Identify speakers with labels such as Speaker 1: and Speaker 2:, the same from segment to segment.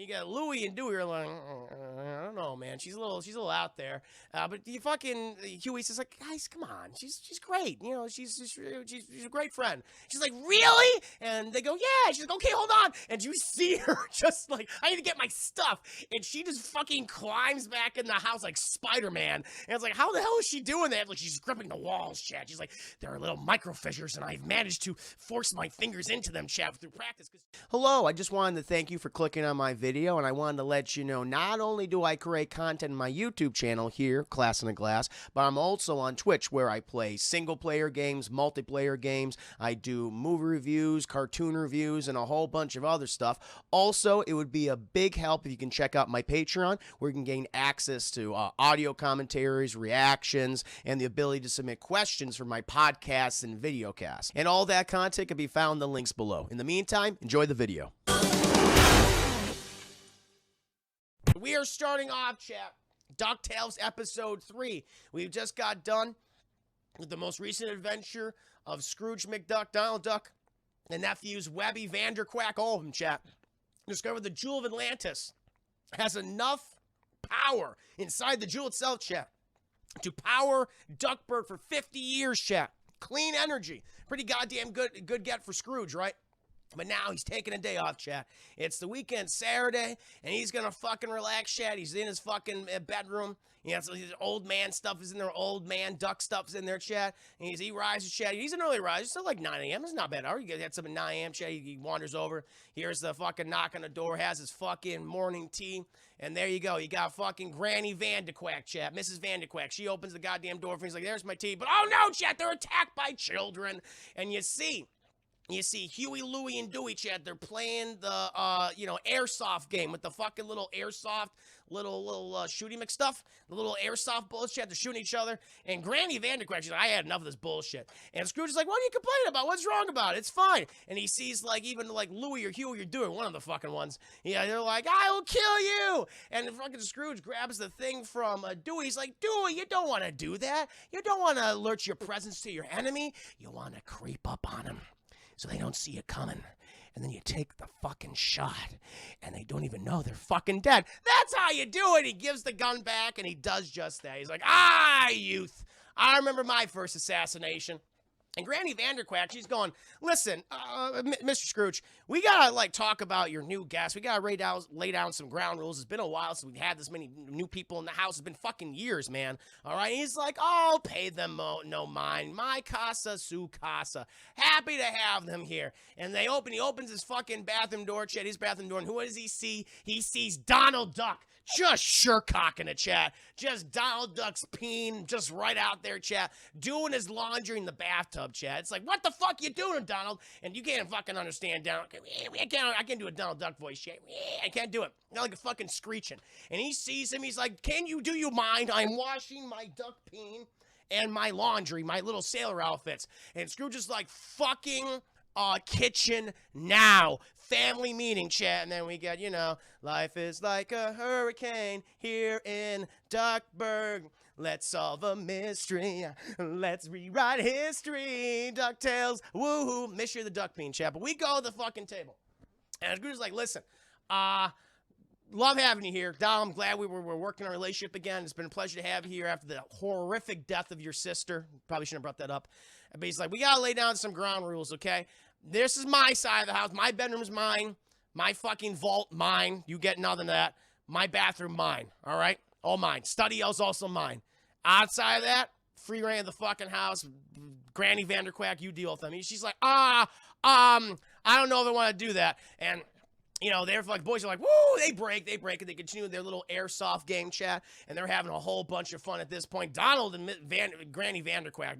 Speaker 1: you got Louie and Dewey are like, I don't know, man. She's a little out there. But you fucking Huey's just like, guys, come on. She's great. You know, she's a great friend. She's like, really? And they go, yeah. She's like, okay, hold on. And you see her just like, I need to get my stuff. And she just fucking climbs back in the house like Spider-Man. And it's like, how the hell is she doing that? Like, she's gripping the walls, Chad. She's like, there are little micro fissures, and I've managed to force my fingers into them, Chad, through practice. Hello, I just wanted to thank you for clicking on my video, and I wanted to let you know not only do I create content on my YouTube channel here, Class in a Glass, but I'm also on Twitch where I play single-player games, multiplayer games. I do movie reviews, cartoon reviews, and a whole bunch of other stuff. Also, it would be a big help if you can check out my Patreon, where you can gain access to audio commentaries, reactions, and the ability to submit questions for my podcasts and videocasts. And all that content can be found in the links below. In the meantime, enjoy the video. We are starting off, chat, Ducktales Episode 3. We've just got done with the most recent adventure of Scrooge McDuck, Donald Duck, and nephews Webby, Vanderquack, all of them, chat. Discovered the Jewel of Atlantis has enough power inside the jewel itself, chat, to power Duckburg for 50 years, chat. Clean energy. Pretty goddamn good get for Scrooge, right? But now he's taking a day off, chat. It's the weekend, Saturday, and he's gonna fucking relax, chat. He's in his fucking bedroom. You know, so his old man stuff is in there. Old man duck stuff's in there, chat. And he rises, chat. He's an early riser. It's still like 9 a.m. It's not bad hour. You get some at 9 a.m., chat. He wanders over. Here's the fucking knock on the door. Has his fucking morning tea. And there you go. You got fucking Granny Vanderquack, chat. Mrs. Vanderquack. She opens the goddamn door for him. He's like, there's my tea. But oh no, chat. They're attacked by children. And you see Huey, Louie, and Dewey, chat. They're playing the, airsoft game with the fucking little airsoft, little shooting McStuff. The little airsoft bullets, chat. They're shooting each other. And Granny Vanderquack, she's like, I had enough of this bullshit. And Scrooge is like, what are you complaining about? What's wrong about it? It's fine. And he sees, like, even, like, Louie or Huey or Dewey, one of the fucking ones. Yeah, they're like, I will kill you. And fucking Scrooge grabs the thing from Dewey. He's like, Dewey, you don't want to do that. You don't want to alert your presence to your enemy. You want to creep up on him so they don't see you coming. And then you take the fucking shot, and they don't even know they're fucking dead. That's how you do it. He gives the gun back, and he does just that. He's like, youth. I remember my first assassination. And Granny Vanderquack, she's going, listen, Mr. Scrooge, we gotta, like, talk about your new guest. We gotta lay down some ground rules. It's been a while since we've had this many new people in the house. It's been fucking years, man. All right? He's like, oh, pay them no mind. My casa, su casa. Happy to have them here. And he opens his fucking bathroom door, chat, his bathroom door, and who does he see? He sees Donald Duck. Just sure-cocking it, chat. Just Donald Duck's peen just right out there, chat. Doing his laundry in the bathtub, chat. It's like, what the fuck you doing, Donald? And you can't fucking understand Donald. I can't do a Donald Duck voice, chat. I can't do it. Not like a fucking screeching. And he sees him. He's like, do you mind? I'm washing my duck peen and my laundry, my little sailor outfits. And Scrooge is like, fucking kitchen now. Family meeting, chat. And then we get, life is like a hurricane here in Duckburg. Let's solve a mystery. Let's rewrite history. Ducktales. Woohoo. Mystery of the duck peen, chat. But we go to the fucking table. And Scrooge is like, listen, love having you here. Donald, I'm glad we're working on a relationship again. It's been a pleasure to have you here after the horrific death of your sister. Probably shouldn't have brought that up. But he's like, we got to lay down some ground rules, okay? This is my side of the house. My bedroom's mine. My fucking vault, mine. You get none of that. My bathroom, mine. All right? All mine. Study is also mine. Outside of that, free reign of the fucking house. Granny Vanderquack, you deal with them. She's like, I don't know if I want to do that. And they're like, boys are like, woo, they break, and they continue their little airsoft game, chat, and they're having a whole bunch of fun at this point. Donald and Granny Vanderquack,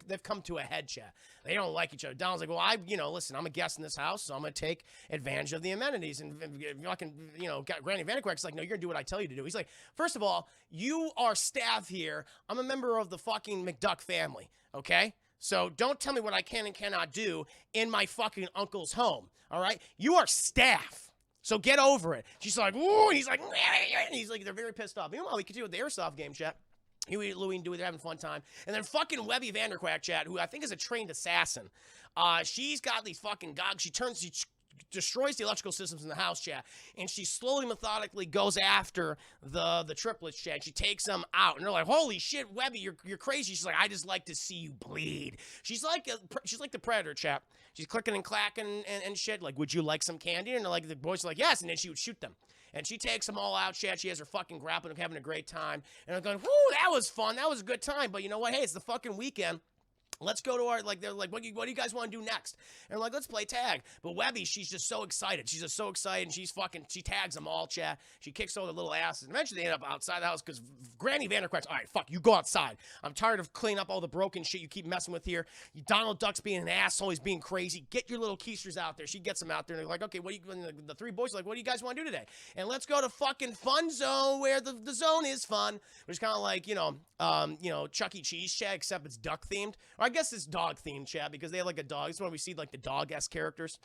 Speaker 1: they've come to a head, chat. They don't like each other. Donald's like, well, listen, I'm a guest in this house, so I'm gonna take advantage of the amenities. And fucking, Granny Vanderquack's like, no, you're gonna do what I tell you to do. He's like, first of all, you are staff here. I'm a member of the fucking McDuck family, okay? So don't tell me what I can and cannot do in my fucking uncle's home, all right? You are staff, so get over it. She's like, ooh, and he's like, they're very pissed off. Meanwhile, we continue with the airsoft game, chat. Huey, Louie, and Dewey, they're having a fun time. And then fucking Webby Vanderquack, chat, who I think is a trained assassin. She's got these fucking goggles. She destroys the electrical systems in the house, chat, and she slowly, methodically goes after the triplets, chat. She takes them out, and they're like, "Holy shit, Webby, you're crazy." She's like, "I just like to see you bleed." She's like the Predator, chat. She's clicking and clacking and shit. Like, "Would you like some candy?" And like the boys are like, "Yes," and then she would shoot them. And she takes them all out, chat. She has her fucking grappling, having a great time. And I'm going, "Whoo, that was fun. That was a good time." But you know what? Hey, it's the fucking weekend. Let's go to our, like, they're like, what do you guys want to do next? And we're like, let's play tag. But Webby, she's just so excited. She's just so excited, and she tags them all, chat. She kicks all their little asses. And eventually they end up outside the house because Granny Vanderquack's, all right, fuck, you go outside. I'm tired of cleaning up all the broken shit you keep messing with here. Donald Duck's being an asshole. He's being crazy. Get your little keisters out there. She gets them out there, and they're like, okay, the three boys are like, what do you guys want to do today? And let's go to fucking Funso, where the zone is fun. Which is kind of like, Chuck E. Cheese, chat, except it's duck themed. Or I guess it's dog themed, chat, because they have like a dog. It's when we see like the dog-esque characters.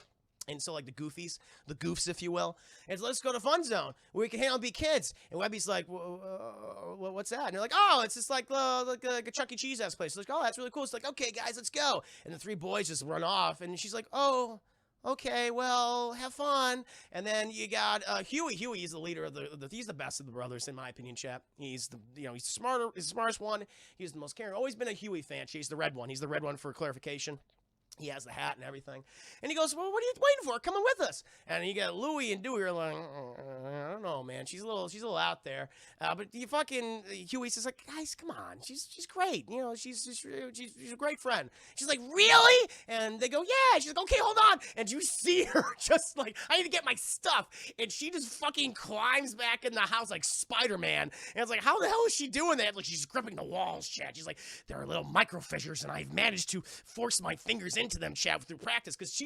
Speaker 1: And so, like, the goofs, if you will. And so, let's go to Fun Zone, where we can hang out and be kids. And Webby's like, what's that? And they're like, oh, it's just like a Chuck E. Cheese-esque place. So like, oh, that's really cool. It's like, okay, guys, let's go. And the three boys just run off. And she's like, oh, okay, well, have fun. And then you got Huey. Huey is the leader of he's the best of the brothers, in my opinion, chap. He's he's the smartest one. He's the most caring. Always been a Huey fan. He's the red one. He's the red one for clarification. He has the hat and everything. And he goes, well, what are you waiting for? Come on with us. And you got Louie and Dewey are like, I don't know, man. She's a little out there. But you fucking, Huey says, like, guys, come on. She's great. She's a great friend. She's like, really? And they go, yeah. She's like, okay, hold on. And you see her just like, I need to get my stuff. And she just fucking climbs back in the house like Spider-Man. And it's like, how the hell is she doing that? Like, she's gripping the walls, chat. She's like, there are little micro fissures, and I've managed to force my fingers into them, chat, through practice, because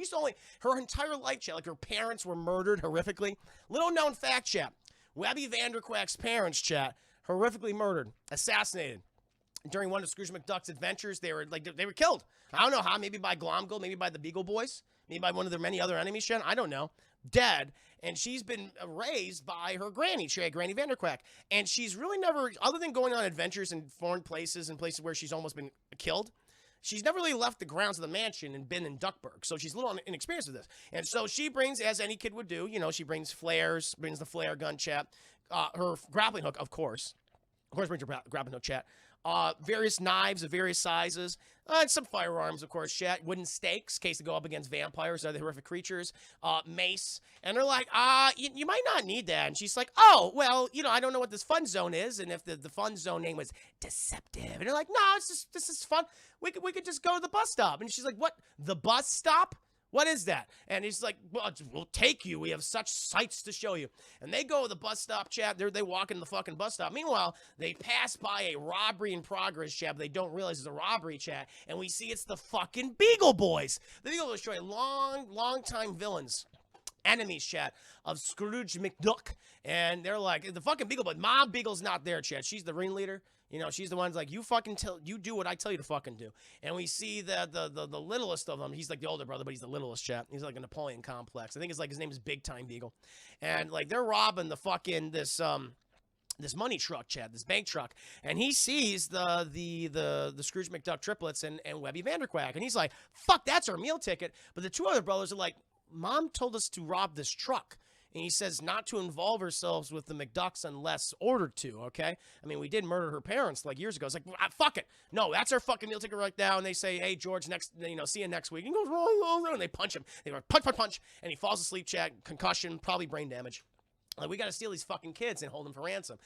Speaker 1: her entire life, chat, like her parents were murdered horrifically. Little known fact, chat, Webby Vanderquack's parents, chat, horrifically murdered, assassinated. During one of Scrooge McDuck's adventures, they were killed. I don't know how, maybe by Glomgold, maybe by the Beagle Boys, maybe by one of their many other enemies, chat, I don't know. Dead, and she's been raised by her granny, Granny Vanderquack, and she's really never, other than going on adventures in foreign places and places where she's almost been killed, she's never really left the grounds of the mansion and been in Duckburg, so she's a little inexperienced with this. And so she brings, as any kid would do, she brings flares, brings the flare gun, chat, her grappling hook, of course brings her grappling hook, chat, various knives of various sizes, and some firearms, of course, chat, wooden stakes, in case they go up against vampires or other horrific creatures, mace, and they're like, you might not need that. And she's like, oh, well, I don't know what this fun zone is, and if the fun zone name was deceptive, and they're like, no, this is fun, we could just go to the bus stop. And she's like, what, the bus stop? What is that? And he's like, well, we'll take you. We have such sights to show you. And they go to the bus stop, chat. They walk into the fucking bus stop. Meanwhile, they pass by a robbery in progress, chat. But they don't realize it's a robbery, chat. And we see it's the fucking Beagle Boys. The Beagle Boys are long time villains. Enemies, chat, of Scrooge McDuck. And they're like, the fucking Beagle Boys. Ma Beagle's not there, chat. She's the ringleader. She's the one's like, you do what I tell you to fucking do. And we see the littlest of them. He's like the older brother, but he's the littlest, chat. He's like a Napoleon complex. I think it's like his name is Big Time Beagle. And like they're robbing the fucking this money truck, chat, this bank truck, and he sees the Scrooge McDuck triplets and Webby Vanderquack, and he's like, fuck, that's our meal ticket. But the two other brothers are like, Mom told us to rob this truck. And he says not to involve ourselves with the McDucks unless ordered to, okay? I mean, we did murder her parents like years ago. It's like, fuck it. No, that's our fucking meal ticket right now. And they say, hey, George, see you next week. And he goes, whoa, and they punch him. They go, punch. And he falls asleep, chat, concussion, probably brain damage. Like, we got to steal these fucking kids and hold them for ransom.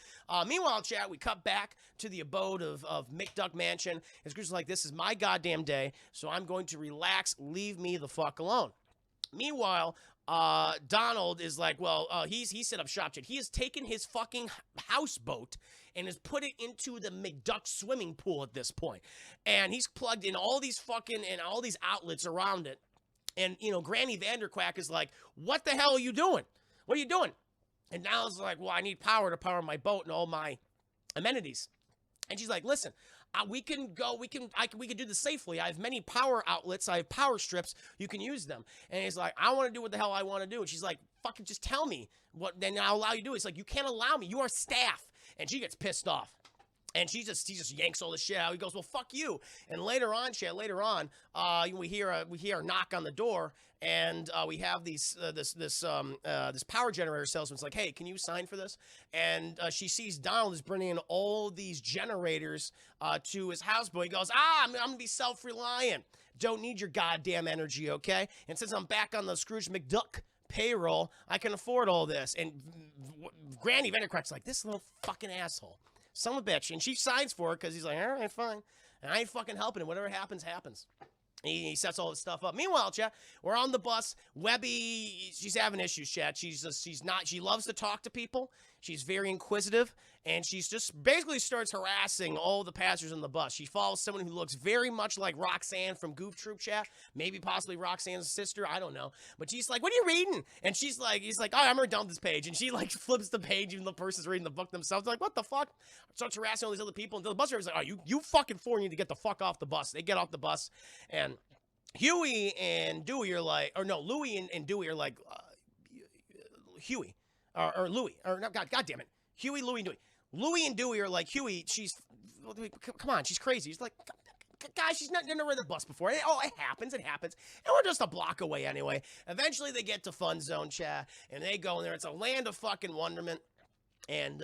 Speaker 1: Meanwhile, chat, we cut back to the abode of McDuck Mansion. And Scrooge's like, this is my goddamn day, so I'm going to relax. Leave me the fuck alone. Meanwhile, Donald is like, well, he's set up shop, chat. He has taken his fucking houseboat and has put it into the McDuck swimming pool at this point. And he's plugged in all these outlets around it. And, Granny Vanderquack is like, what the hell are you doing? What are you doing? And Donald's like, well, I need power to power my boat and all my amenities. And she's like, listen, we can do this safely. I have many power outlets. I have power strips. You can use them. And he's like, I want to do what the hell I want to do. And she's like, fucking just tell me what, then I'll allow you to do it. It's like, you can't allow me. You are staff. And she gets pissed off. And he just yanks all the shit out. He goes, well, fuck you. And later on, we hear a knock on the door, and we have this power generator salesman's like, hey, can you sign for this? And she sees Donald is bringing in all these generators to his houseboat. He goes, I'm gonna be self-reliant. Don't need your goddamn energy, okay? And since I'm back on the Scrooge McDuck payroll, I can afford all this. And Granny Vandercrack's like, this little fucking asshole. Son of a bitch. And she signs for it because he's like, all right, fine. And I ain't fucking helping him. Whatever happens, happens. He sets all this stuff up. Meanwhile, chat, we're on the bus. Webby, she's having issues, chat. She loves to talk to people. She's very inquisitive, and she's just basically starts harassing all the passengers on the bus. She follows someone who looks very much like Roxanne from Goof Troop, chat. Maybe possibly Roxanne's sister. I don't know. But she's like, what are you reading? And he's like, oh, I'm gonna dump this page. And she like flips the page, even the person's reading the book themselves. They're like, what the fuck? Starts harassing all these other people. And the bus driver's like, oh, you fucking four need to get the fuck off the bus. They get off the bus, and Huey and Dewey are like, or no, Louie and Dewey are like, Huey. Or Louie, or no, God damn it. Huey, Louie, and Dewey. Louie and Dewey are like, Huey, come on, she's crazy. He's like, guys, she's not never ridden the bus before. Oh, it happens. And we're just a block away anyway. Eventually they get to Fun Zone, chat, and they go in there. It's a land of fucking wonderment. And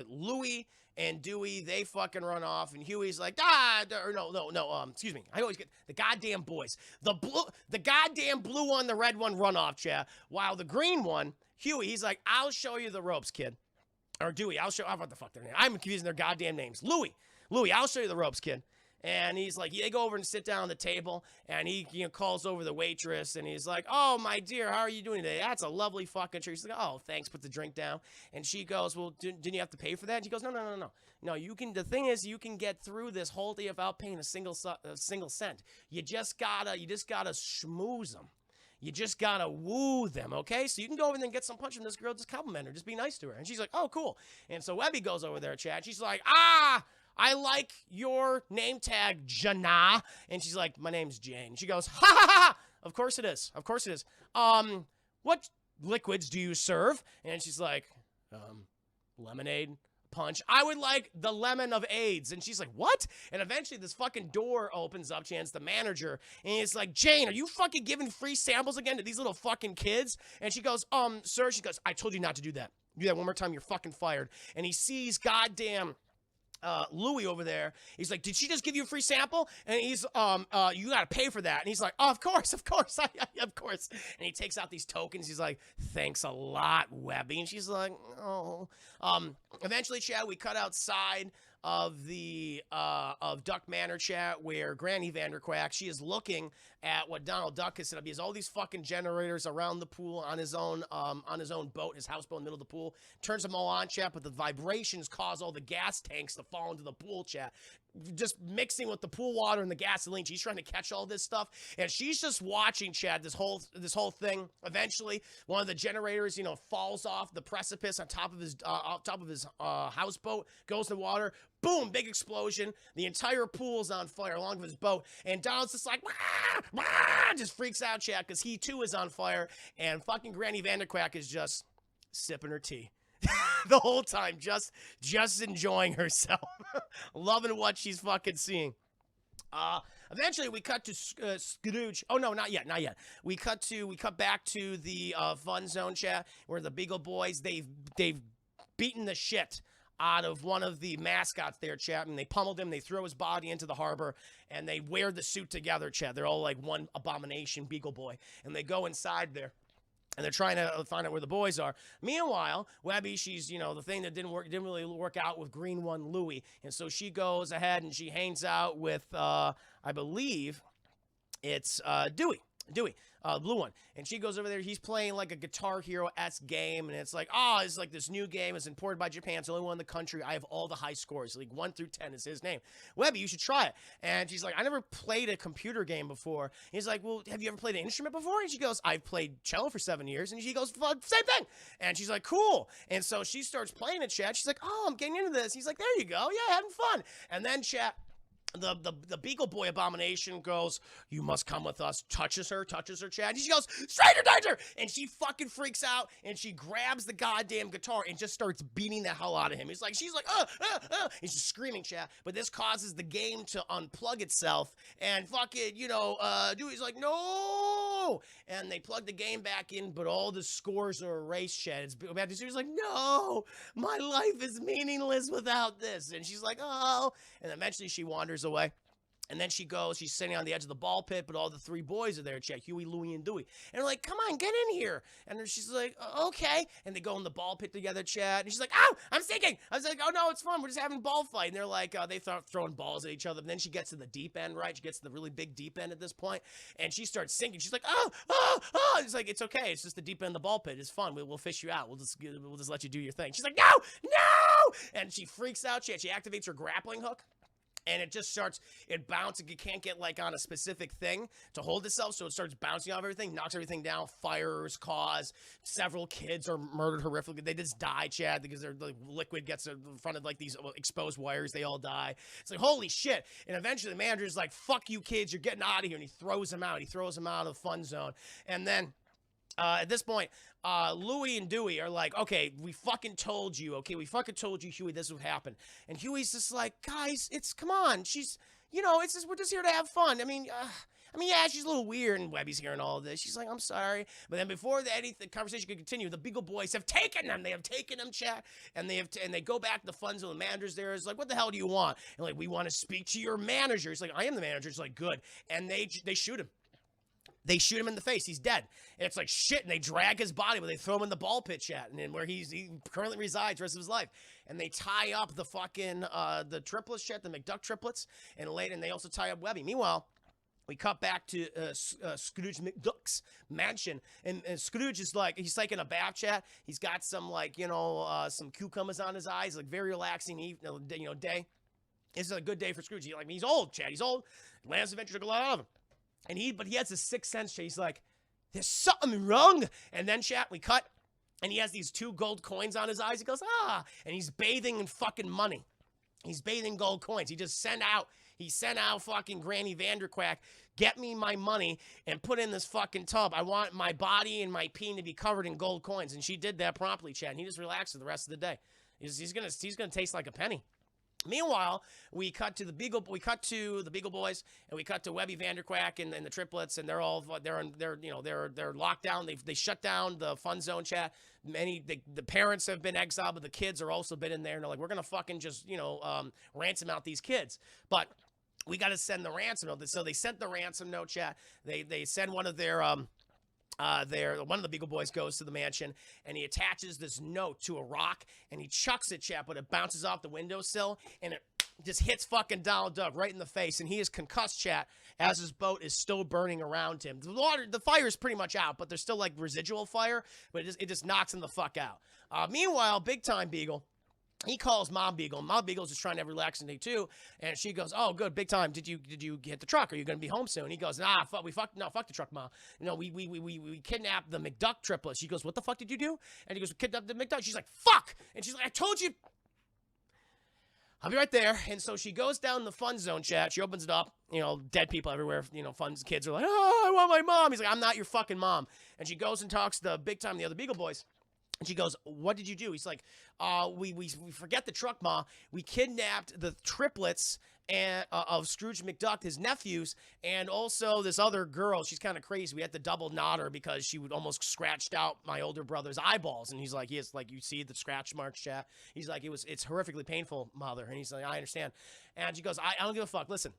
Speaker 1: Louie and Dewey, they fucking run off, and Huey's like, excuse me. I always get the goddamn boys. The goddamn blue one, the red one run off, chat. While the green one, Huey, he's like, I'll show you the ropes, kid. Or Dewey, what the fuck their name? I'm confusing their goddamn names. Louie, I'll show you the ropes, kid. And he's like, they go over and sit down at the table, and he calls over the waitress, and he's like, oh, my dear, how are you doing today? That's a lovely fucking treat. She's like, oh, thanks, put the drink down. And she goes, well, didn't you have to pay for that? And she goes, no. No, the thing is, you can get through this whole day without paying a single cent. You just gotta schmooze them. You just gotta woo them, okay? So you can go over there and get some punch from this girl, just compliment her, just be nice to her. And she's like, oh, cool. And so Webby goes over there, chat. She's like, I like your name tag, Jana. And she's like, my name's Jane. She goes, ha ha ha. Of course it is. What liquids do you serve? And she's like, lemonade, punch. I would like the lemon of AIDS. And she's like, what? And eventually this fucking door opens up, Chance, the manager, and he's like, Jane, are you fucking giving free samples again to these little fucking kids? And she goes, sir, she goes, I told you not to do that. Do that one more time, you're fucking fired. And he sees goddamn Louie over there. He's like, did she just give you a free sample? And he's, you gotta pay for that. And he's like, oh, of course. of course. And he takes out these tokens. He's like, thanks a lot, Webby. And she's like, oh. Eventually, chat, we cut outside of the of Duck Manor, chat, where Granny Vanderquack, she is looking at what Donald Duck has set up. He has all these fucking generators around the pool on his own boat, his houseboat in the middle of the pool. Turns them all on, chat, but the vibrations cause all the gas tanks to fall into the pool, chat. Just mixing with the pool water and the gasoline. She's trying to catch all this stuff, and she's just watching, Chad, this whole thing. Eventually, one of the generators, falls off the precipice on top of his houseboat, goes in the water. Boom! Big explosion. The entire pool's on fire along with his boat, and Donald's just like, wah, wah, just freaks out, Chad, because he too is on fire, and fucking Granny Vanderquack is just sipping her tea. The whole time, just enjoying herself, loving what she's fucking seeing. Eventually we cut to Scrooge. Oh no, not yet. We cut back to the Fun Zone, chat, where the Beagle Boys, they've beaten the shit out of one of the mascots there, chat, and they pummeled him. They throw his body into the harbor, and they wear the suit together, chat. They're all like one abomination Beagle Boy, and they go inside there. And they're trying to find out where the boys are. Meanwhile, Webby, she's, the thing that didn't really work out with Green One Louie. And so she goes ahead and she hangs out with, I believe it's Dewey, blue one. And she goes over there. He's playing like a Guitar Hero-esque game. And it's like, it's like this new game. It's imported by Japan. It's the only one in the country. I have all the high scores. Like 1 through 10 is his name. Webby, you should try it. And she's like, I never played a computer game before. He's like, well, have you ever played an instrument before? And she goes, I've played cello for 7 years. And she goes, same thing. And she's like, cool. And so she starts playing it, chat. She's like, oh, I'm getting into this. He's like, there you go. Yeah, having fun. And then, chat, the Beagle Boy abomination goes, "You must come with us." Touches her, Chad. And she goes, "Stranger danger!" And she fucking freaks out and she grabs the goddamn guitar and just starts beating the hell out of him. She's like, and she's screaming, Chad. But this causes the game to unplug itself and fucking, Dewey's like, "No!" And they plug the game back in, but all the scores are erased, Chad. It's bad. She's like, "No, my life is meaningless without this." And she's like, "Oh." And eventually she wanders away. And then she's sitting on the edge of the ball pit, but all the three boys are there, Chad, Huey, Louie, and Dewey. And they're like, "Come on, get in here." And then she's like, "Okay." And they go in the ball pit together, Chad. And she's like, "Ow, I'm sinking." I was like, "Oh, no, it's fun. We're just having a ball fight." And they're like, they start throwing balls at each other. And then she gets to the deep end, right? She gets to the really big deep end at this point. And she starts sinking. She's like, "Oh, oh, oh." It's like, "It's okay. It's just the deep end of the ball pit. It's fun. We'll fish you out. We'll just let you do your thing." She's like, "No, no." And she freaks out, Chad. She activates her grappling hook. And it just starts, it bounces. You can't get like on a specific thing to hold itself. So it starts bouncing off everything, knocks everything down. Fires cause. Several kids are murdered horrifically. They just die, Chad, because their liquid gets in front of like these exposed wires. They all die. It's like, holy shit. And eventually the manager's like, "Fuck you kids, you're getting out of here." And he throws them out. He throws them out of the fun zone. And then at this point, Louie and Dewey are like, "Okay, we fucking told you, okay? We fucking told you, Huey, this would happen." And Huey's just like, "Guys, come on. She's, it's just, we're just here to have fun. I mean, yeah, she's a little weird." And Webby's hearing all of this. She's like, "I'm sorry." But then before the conversation could continue, the Beagle Boys have taken them. They have taken them, chat. And they go back to the fun zone. The manager's there. Is like, "What the hell do you want?" And like, "We want to speak to your manager." He's like, "I am the manager." He's like, "Good." And they shoot him. They shoot him in the face. He's dead. And it's like shit. And they drag his body, but they throw him in the ball pit, chat, and where he currently resides the rest of his life. And they tie up the fucking the triplets, chat, the McDuck triplets, and they also tie up Webby. Meanwhile, we cut back to Scrooge McDuck's mansion, and Scrooge is like, he's taking a bath, chat. He's got some some cucumbers on his eyes, like very relaxing day. It's a good day for Scrooge. He's old, chat. He's old. Last adventure took a lot out of him. But he has a sixth sense, chat. He's like, "There's something wrong." And then, chat, we cut, and he has these 2 gold coins on his eyes. He goes, "Ah," and he's bathing in fucking money. He's bathing gold coins. He sent out fucking Granny Vanderquack, "Get me my money and put in this fucking tub. I want my body and my peen to be covered in gold coins." And she did that promptly, chat. And he just relaxed for the rest of the day. He's gonna taste like a penny. Meanwhile, we cut to the Beagle Boys, and we cut to Webby Vanderquack and the triplets, and they're locked down. They shut down the fun zone, chat. The parents have been exiled, but the kids are also been in there, and they're like, "We're gonna fucking just ransom out these kids," but we got to send the ransom note. So they sent the ransom note, chat. They send one of their one of the Beagle Boys goes to the mansion, and he attaches this note to a rock, and he chucks it, chat, but it bounces off the windowsill, and it just hits fucking Donald Duck right in the face, and he is concussed, chat, as his boat is still burning around him. The fire is pretty much out, but there's still like residual fire, but it just knocks him the fuck out. Meanwhile, Big Time Beagle, he calls Ma Beagle. Ma Beagle's just trying to have a relaxing day too, and she goes, "Oh, good, Big Time. Did you hit the truck? Are you gonna be home soon?" He goes, fuck the truck, Ma. We kidnapped the McDuck triplets." She goes, "What the fuck did you do?" And he goes, "We kidnapped the McDuck." She's like, "Fuck!" And she's like, "I told you." I'll be right there. And so she goes down the fun zone, chat. She opens it up. Dead people everywhere. Kids are like, "Oh, I want my mom." He's like, "I'm not your fucking mom." And she goes and talks to Big Time, the other Beagle Boys. And she goes, "What did you do?" He's like, we forget the truck, Ma. We kidnapped the triplets of Scrooge McDuck, his nephews, and also this other girl. She's kind of crazy. We had to double knot her because she would almost scratched out my older brother's eyeballs." And he's like, "Yes, like you see the scratch marks, chat." He's like, "It's horrifically painful, Mother." And he's like, "I understand." And she goes, I don't give a fuck. Listen,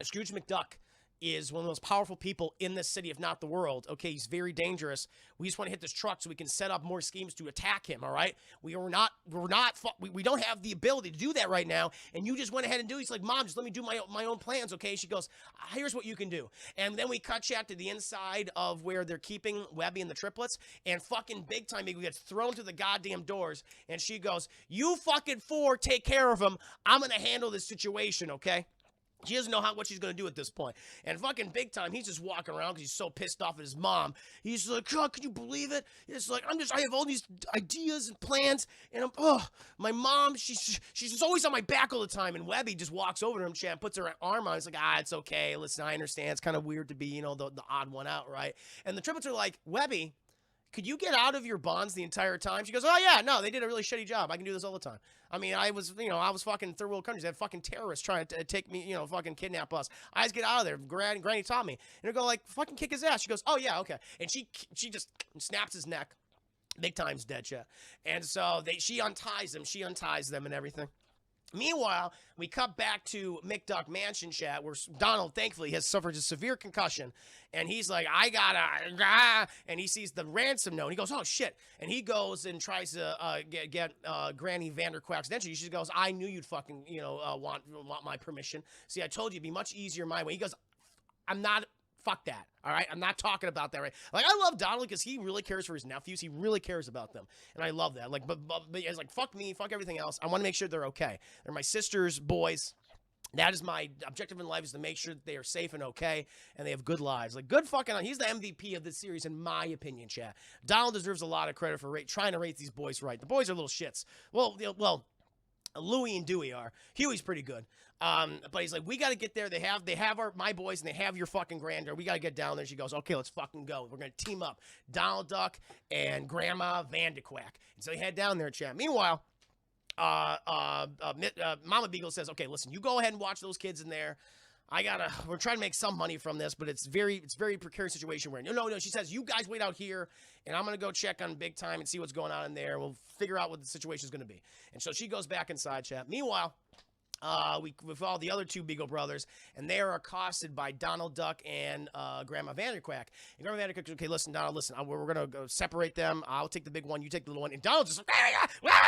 Speaker 1: Scrooge McDuck is one of the most powerful people in this city, if not the world. Okay, he's very dangerous. We just want to hit this truck so we can set up more schemes to attack him, all right? We don't have the ability to do that right now, and you just went ahead and do it. He's like, "Mom, just let me do my own plans, okay?" She goes, "Here's what you can do." And then we cut chat to the inside of where they're keeping Webby and the triplets, and fucking Big Time Beagle gets thrown to the goddamn doors, and she goes, "You fucking 4 take care of him. I'm gonna handle this situation, okay?" She doesn't know what she's going to do at this point. And fucking big time, he's just walking around because he's so pissed off at his mom. He's like, oh, can you believe it? It's like, I have all these ideas and plans. And my mom, she's just always on my back all the time. And Webby just walks over to him, and puts her arm on. It's like, it's okay. Listen, I understand. It's kind of weird to be, the odd one out, right? And the triplets are like, Webby, could you get out of your bonds the entire time? She goes, oh, yeah, no, they did a really shitty job. I can do this all the time. I mean, I was fucking third world countries. I had fucking terrorists trying to take me, fucking kidnap us. I just get out of there. Granny taught me. And I go like, fucking kick his ass. She goes, oh, yeah, okay. And she just snaps his neck. Big time's dead, chat. And so she unties them and everything. Meanwhile, we cut back to McDuck Mansion chat where Donald, thankfully, has suffered a severe concussion. And he's like, I gotta, and he sees the ransom note. And he goes, oh, shit. And he goes and tries to get Granny Vanderquack's attention. She goes, I knew you'd fucking, want my permission. See, I told you it'd be much easier my way. He goes, I'm not. Fuck that, all right? I'm not talking about that, right? Like, I love Donald because he really cares for his nephews. He really cares about them, and I love that. Like, but it's like, fuck me, fuck everything else. I want to make sure they're okay. They're my sister's boys. That is my objective in life, is to make sure that they are safe and okay, and they have good lives. Like, good fucking, he's the MVP of this series, in my opinion, chat. Donald deserves a lot of credit for trying to raise these boys right. The boys are little shits. Well, Louie and Dewey are. Huey's pretty good. But he's like, we got to get there. They have my boys, and they have your fucking granddaughter. We got to get down there. She goes, okay, let's fucking go. We're going to team up. Donald Duck and Grandma Vanderquack. And so they head down there, chat. Meanwhile, Mama Beagle says, okay, listen, you go ahead and watch those kids in there. We're trying to make some money from this, but it's very precarious situation we're in. No, she says, you guys wait out here, and I'm going to go check on Big Time and see what's going on in there. We'll figure out what the situation is going to be. And so she goes back inside, chat. Meanwhile, we follow the other two Beagle brothers, and they are accosted by Donald Duck and Grandma Vanderquack. And Grandma Vanderquack, okay, listen, Donald, listen, we're going to go separate them. I'll take the big one, you take the little one. And Donald just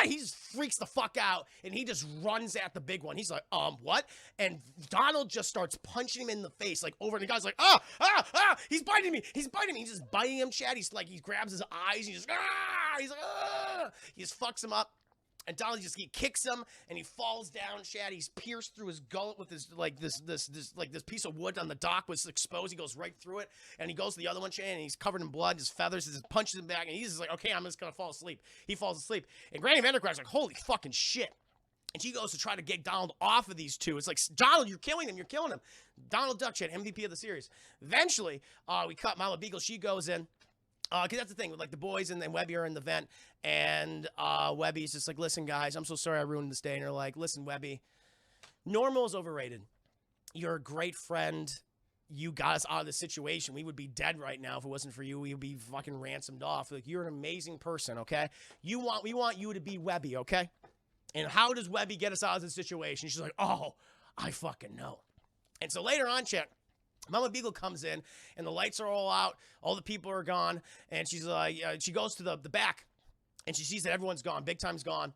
Speaker 1: he just freaks the fuck out, and he just runs at the big one. He's like, what? And Donald just starts punching him in the face, like over, and the guy's like, he's biting me. He's just biting him, Chad. He's like, he grabs his eyes, and he's like, he just fucks him up. And Donald he kicks him, and he falls down, Chad. He's pierced through his gullet with his, this piece of wood on the dock was exposed. He goes right through it, and he goes to the other one, Chad, and he's covered in blood, his feathers, he just punches him back, and he's just like, okay, I'm just gonna fall asleep. He falls asleep, and Granny Vanderquack's like, holy fucking shit. And she goes to try to get Donald off of these two. It's like, Donald, you're killing him, Donald Duck, Chad, MVP of the series. Eventually, we cut Mama Beagle. She goes in. Because that's the thing, like the boys and Webby are in the vent, and Webby's just like, listen, guys, I'm so sorry I ruined this day. And they're like, listen, Webby, normal is overrated. You're a great friend. You got us out of the situation. We would be dead right now if it wasn't for you. We would be fucking ransomed off. Like, you're an amazing person, okay? We want you to be Webby, okay? And how does Webby get us out of this situation? She's like, oh, I fucking know. And so later on, chat, Mama Beagle comes in, and the lights are all out. All the people are gone. And she's like, she goes to the back, and she sees that everyone's gone. Big Time's gone.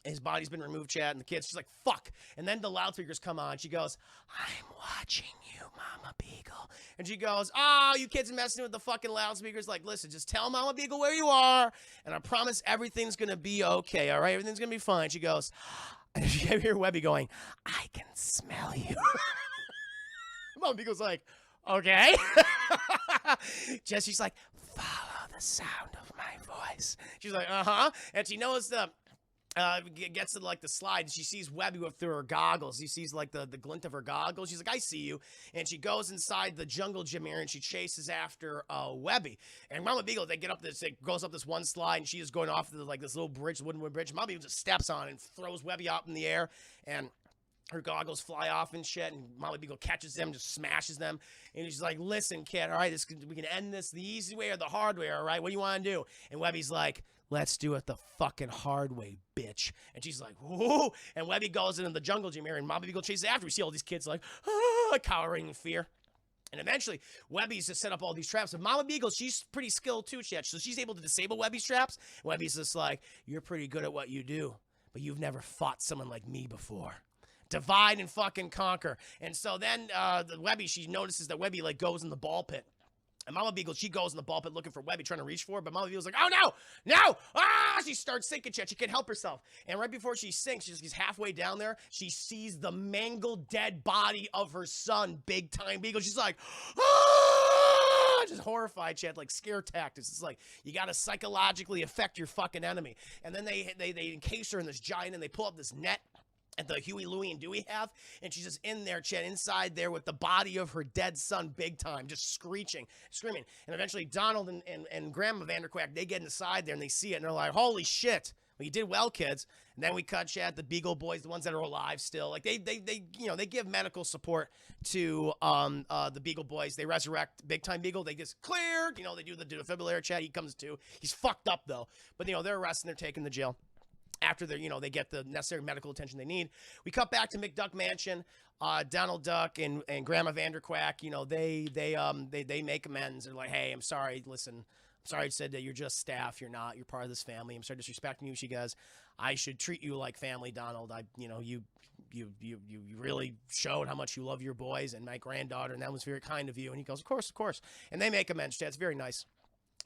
Speaker 1: His body's been removed, Chad, and the kids. She's like, fuck. And then the loudspeakers come on. She goes, I'm watching you, Mama Beagle. And she goes, oh, you kids are messing with the fucking loudspeakers. Like, listen, just tell Mama Beagle where you are, and I promise everything's going to be okay, all right? Everything's going to be fine. She goes, and you hear Webby going, I can smell you. Mama Beagle's like, okay. Jessie's like, follow the sound of my voice. She's like, uh-huh. And she knows gets to like the slide, and she sees Webby through her goggles. She sees like the glint of her goggles. She's like, I see you. And she goes inside the jungle gym area, and she chases after Webby. And Mama Beagle, they goes up this one slide, and she is going off like this little bridge, wooden bridge. Mama Beagle just steps on it and throws Webby up in the air, and her goggles fly off and shit, and Mama Beagle catches them, just smashes them, and she's like, listen, kid, all right, we can end this the easy way or the hard way, all right? What do you want to do? And Webby's like, let's do it the fucking hard way, bitch. And she's like, whoa, and Webby goes into the jungle gym area, and Mama Beagle chases after. We see all these kids like, cowering in fear. And eventually, Webby's just set up all these traps. And Mama Beagle, she's pretty skilled too, so she's able to disable Webby's traps. Webby's just like, you're pretty good at what you do, but you've never fought someone like me before. Divide and fucking conquer. And so then Webby, she notices that Webby like goes in the ball pit. And Mama Beagle, she goes in the ball pit looking for Webby, trying to reach for her, but Mama Beagle's like, oh no, no, ah! She starts sinking, Chet. She can't help herself. And right before she sinks, she's halfway down there, she sees the mangled dead body of her son, Big Time Beagle. She's like, ah! Just horrified, Chet, like scare tactics. It's like, you gotta psychologically affect your fucking enemy. And then they encase her in this giant, and they pull up this net at the Huey, Louie, and Dewey have, and she's just in there, Chet, inside there with the body of her dead son, Big Time, just screaming. And eventually Donald and Grandma Vanderquack, they get inside there, and they see it, and they're like, holy shit. Well, you did well, kids. And then we cut, Chet, the Beagle Boys, the ones that are alive still. Like, they give medical support to the Beagle Boys. They resurrect Big Time Beagle. They just cleared. They do the defibrillator, Chet. He comes too. He's fucked up, though. But, they're arrested, they're taken to jail. After they get the necessary medical attention they need. We cut back to McDuck Mansion. Donald Duck and Grandma Vanderquack, they make amends. They're like, hey, I'm sorry. Listen, I'm sorry I said that you're just staff. You're not. You're part of this family. I'm sorry disrespecting you. She goes, I should treat you like family, Donald. You really showed how much you love your boys and my granddaughter, and that was very kind of you. And he goes, of course. And they make amends. That's very nice.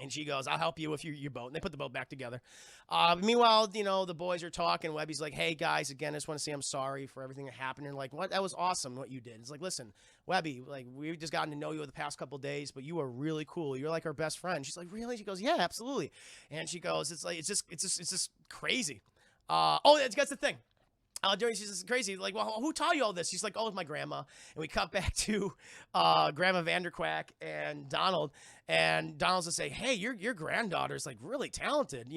Speaker 1: And she goes, I'll help you with your boat. And they put the boat back together. Meanwhile, the boys are talking. Webby's like, hey, guys, again, I just want to say I'm sorry for everything that happened. And like, what? That was awesome what you did. It's like, listen, Webby, like, we've just gotten to know you over the past couple of days, but you are really cool. You're like our best friend. She's like, really? She goes, yeah, absolutely. And she goes, it's just crazy. That's the thing. She's just crazy. Like, well, who taught you all this? She's like, oh, it's my grandma. And we cut back to Grandma Vanderquack and Donald. And Donald's to say, hey, your granddaughter's like really talented.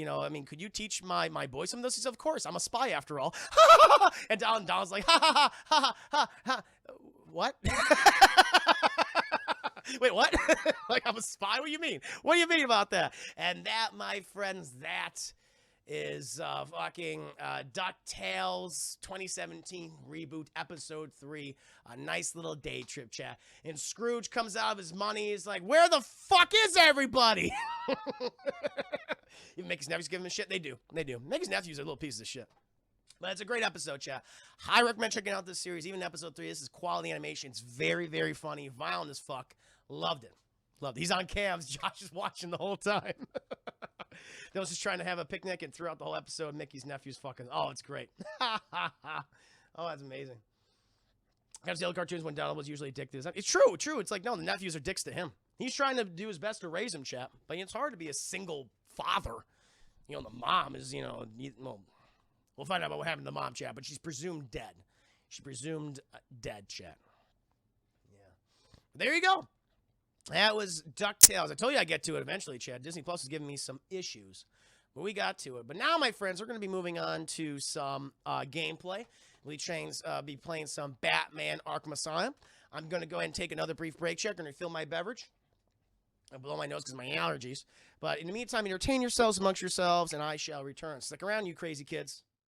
Speaker 1: Could you teach my boy some of this? He says, of course, I'm a spy after all. And Donald's like, ha, ha. What? Wait, what? Like, I'm a spy? What do you mean? What do you mean about that? And that, my friends, that is fucking Ducktales 2017 reboot episode 3, a nice little day trip, chat. And Scrooge comes out of his money. He's like, where the fuck is everybody? Even Mickey's nephews give him shit. They do. Mickey's nephews are little pieces of shit. But it's a great episode, chat. High recommend checking out this series. Even episode 3, this is quality animation. It's very, very funny. Violent as fuck. Loved it. He's on cams. Josh is watching the whole time. They was just trying to have a picnic, and throughout the whole episode, Mickey's nephew's fucking, it's great. Oh, that's amazing. That's the other cartoons when Donald was usually a dick to his. It's true. It's like, no, the nephews are dicks to him. He's trying to do his best to raise him, chap. But it's hard to be a single father. The mom is, well, we'll find out about what happened to the mom, chat, but she's presumed dead. Chat. Yeah. But there you go. That was DuckTales. I told you I'd get to it eventually, Chad. Disney Plus is giving me some issues, but we got to it. But now, my friends, we're going to be moving on to some gameplay. We'll be playing some Batman Arkham Asylum. I'm going to go ahead and take another brief break check and refill my beverage. I blow my nose because of my allergies. But in the meantime, entertain yourselves amongst yourselves, and I shall return. Stick around, you crazy kids.